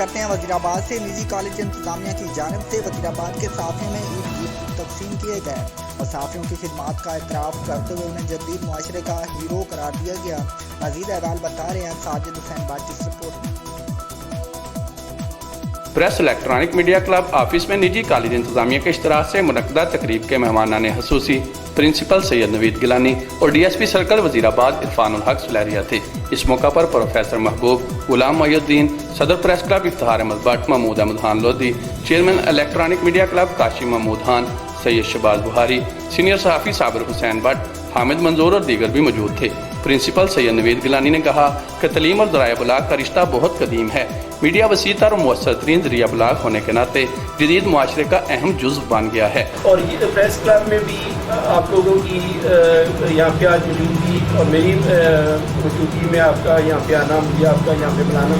करते हैं वजीराबाद से। निजी कॉलेज इंतजामिया की जानिब से वजीराबाद के सहाफ़ियों में ईद गिफ्ट तकसीम किए गए और सहाफ़ियों की खिदमात का एतराफ़ करते हुए उन्हें जदीद मुआशरे का हीरो करार दिया गया। मज़ीद अहवाल बता रहे हैं साजिद हुसैन भट्ट की रिपोर्ट में। Press electronic media club office में निजी कॉलेज इंतजामिया के इश्तराक से मुनक्कदा तकरीब के मेहमानाने हसूसी प्रिंसिपल सैयद नवीद गिलानी और DSP सर्कल वजीराबाद इरफानुल हक सुलैरिया थे। इस मौका पर प्रोफेसर महबूब, गुलाम मोहिउद्दीन, सदर press club Iftikhar Ahmad Bhat, Mahmood Ahmad Khan Lodhi, chairman electronic media club Qazi Mahmood Khan, Syed Shahbaz Bukhari, senior सहाफ़ी साबिर हुसैन भट्ट, हामिद मंजूर और दीगर भी मौजूद थे। प्रिंसिपल सैयद नवीद गिलानी ने कहा कि तलीम और ज़राए बलाग का रिश्ता बहुत कदीम है। मीडिया वसीतर और मुअस्सर तरीन ज़रिया बलाग होने के नाते जदीद मुआशरे का अहम जुज़्व बन गया है। और ये प्रेस क्लब में भी आप लोगों की यहाँ पे आज मौजूदगी और मेरी मौजूदगी में आपका यहाँ पे आना, मुझे आपका यहाँ पे बुलाना,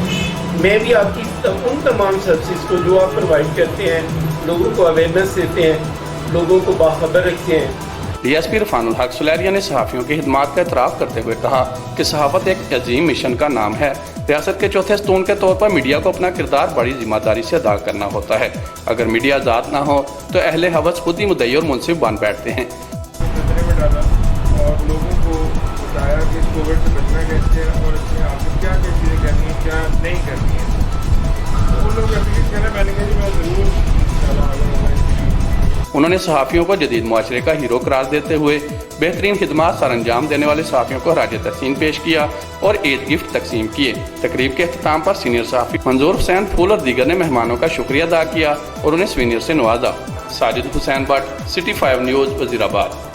मैं भी आपकी उन तमाम सर्विसेज को जो आप प्रोवाइड करते हैं, लोगों को अवेयरनेस देते हैं, लोगों को बाखबर रखते हैं। DSP इरफानुल हक सुलैरिया ने सहाफ़ियों की खिदमात का एतराफ़ करते हुए कहा कि सहाफ़त एक अजीम मिशन का नाम है। रियासत के चौथे स्तून के तौर पर मीडिया को अपना किरदार बड़ी जिम्मेदारी से अदा करना होता है। अगर मीडिया आज़ाद ना हो तो अहले हवस खुद ही मुद्दई और मुनसिफ बन बैठते हैं। खतरे में डाला और लोगों को बताया कि इस कोविड से बचना कैसे है और इसमें आपको क्या क्या चीज़ें करनी है, क्या नहीं करनी है। तो वो लोग एप्लीकेट करें, मैंने कहा जी मैं ज़रूर उन्होंने सहाफ़ियों को जदीद मुआशरे का हीरो करार देते हुए बेहतरीन खिदमात सर अंजाम देने वाले सहाफ़ियों को खराज तहसीन पेश किया और ईद गिफ्ट तकसीम किए। तकरीब के अख्ताम पर सीनियर सहाफ़ी मंजूर हुसैन फूल और दीगर ने मेहमानों का शुक्रिया अदा किया और उन्हें स्वीनियर से नवाजा। Sajid Hussain Bhatt, city 5 news, Wazirabad.